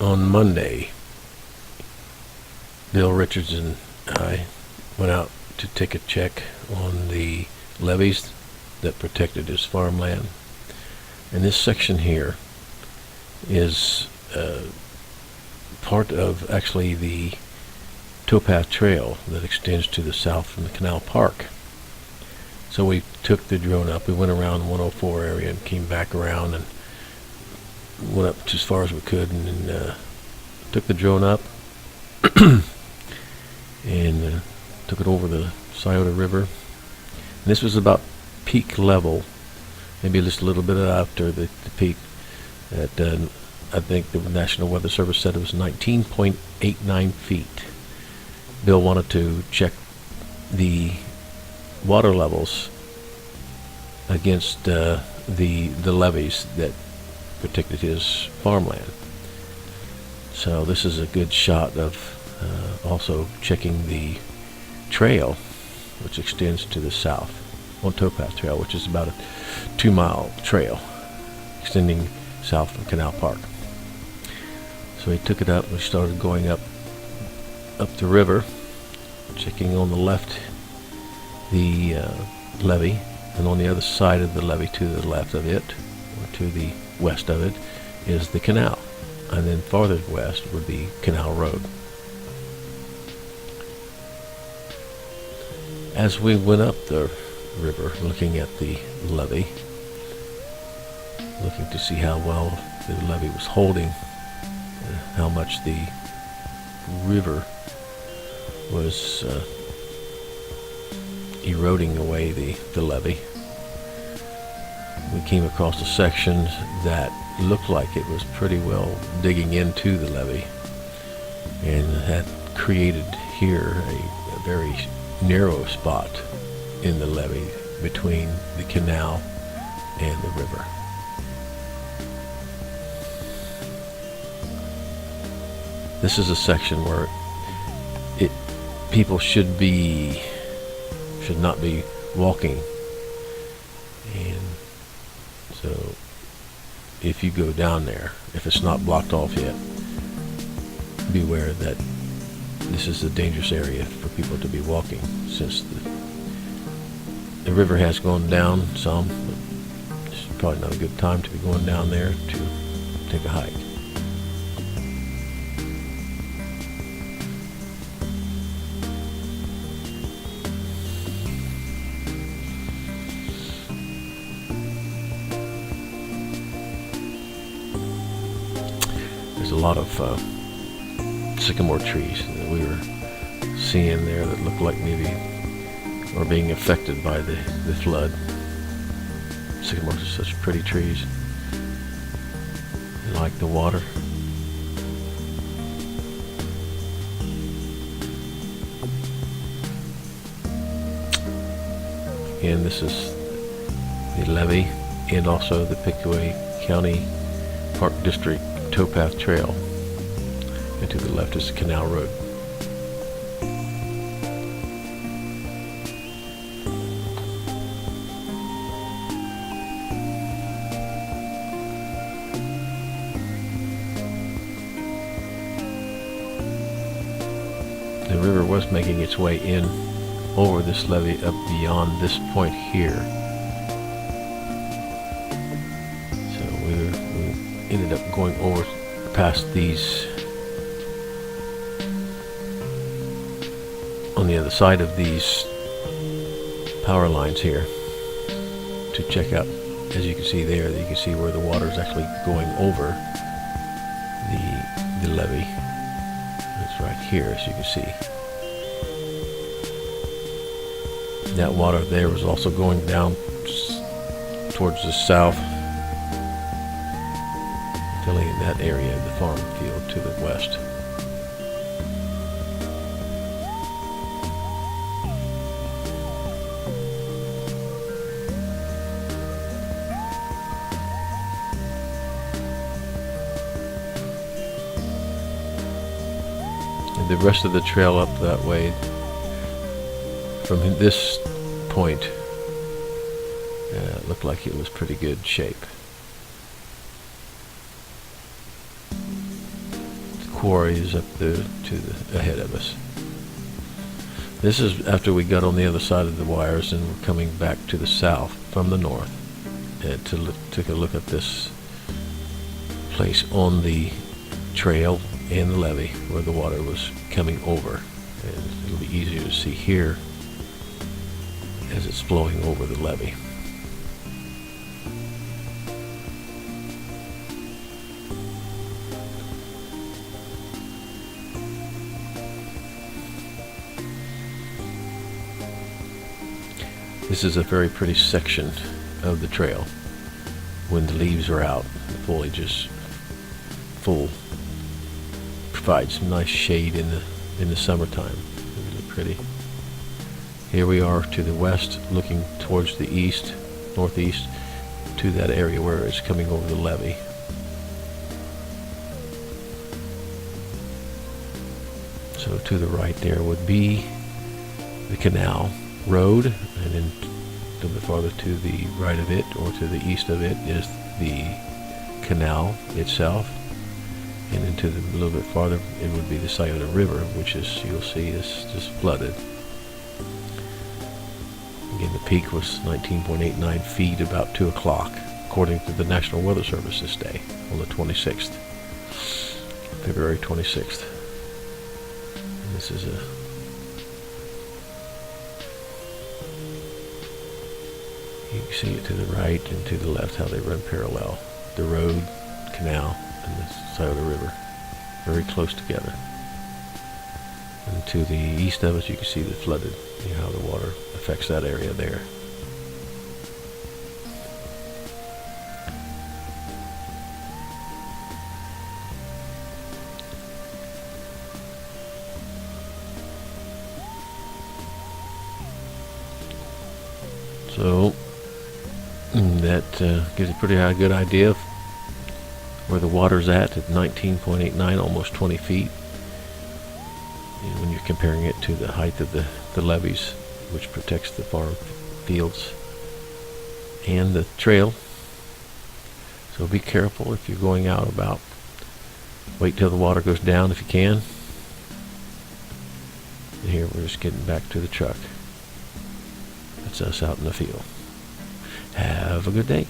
on Monday, Bill Richards and I went out to take a check on the levees that protected his farmland. And this section here is part of actually the towpath trail that extends to the south from the Canal Park. So we took the drone up. We went around 104 area and came back around and went up as far as we could, and took the drone up and took it over the Scioto River. And this was about peak level, maybe just a little bit after the peak. At I think the National Weather Service said it was 19.89 feet. Bill wanted to check the water levels against the levees that protected his farmland. So this is a good shot of also checking the trail, which extends to the south on Towpath Trail, which is about a 2-mile trail extending south from Canal Park. So he took it up and we started going up the river, checking on the left the levee, and on the other side of the levee to the left of it, or to the west of it, is the canal, and then farther west would be Canal Road. As we went up the river, looking at the levee, looking to see how well the levee was holding, how much the river was eroding away the levee, we came across a section that looked like it was pretty well digging into the levee, and had created here a very narrow spot in the levee between the canal and the river. This is a section where people should not be walking, and so if you go down there, if it's not blocked off yet, beware that this is a dangerous area for people to be walking, since the river has gone down some, but it's probably not a good time to be going down there to take a hike. There's a lot of sycamore trees that we were seeing there that look like maybe are being affected by the flood. Sycamores are such pretty trees. They like the water. Again, this is the levee and also the Pickaway County Park District towpath trail, and to the left is the Canal Road. The river was making its way in over this levee up beyond this point here. So we ended up going over past these, on the other side of these power lines here, to check out. As you can see there, you can see where the water is actually going over the levee. It's right here, as you can see. That water there was also going down towards the south, filling in that area of the farm field to the west. And the rest of the trail up that way, from this point, looked like it was pretty good shape. quarry is up ahead of us. This is after we got on the other side of the wires and we're coming back to the south from the north, and took a look at this place on the trail and the levee where the water was coming over, and it'll be easier to see here as it's flowing over the levee. This is a very pretty section of the trail when the leaves are out, the foliage is full. Provides some nice shade in the summertime. Really pretty. Here we are to the west, looking towards the east, northeast, to that area where it's coming over the levee. So to the right there would be the Canal Road, and then a little bit farther to the right of it, or to the east of it, is the canal itself. And then a little bit farther, it would be the Scioto River, which is, you'll see, is just flooded. Again, the peak was 19.89 feet about 2 o'clock, according to the National Weather Service this day, on the 26th, February 26th. And this is you can see it to the right and to the left, how they run parallel. The road, canal, and the Scioto River, very close together. And to the east of us, you can see the flooded, how the water affects that area there. So that gives you a pretty good idea of where the water's at 19.89, almost 20 feet. And when you're comparing it to the height of the levees, which protects the farm fields and the trail. So be careful if you're going out about. Wait till the water goes down if you can. And here we're just getting back to the truck. That's us out in the field. Have a good day.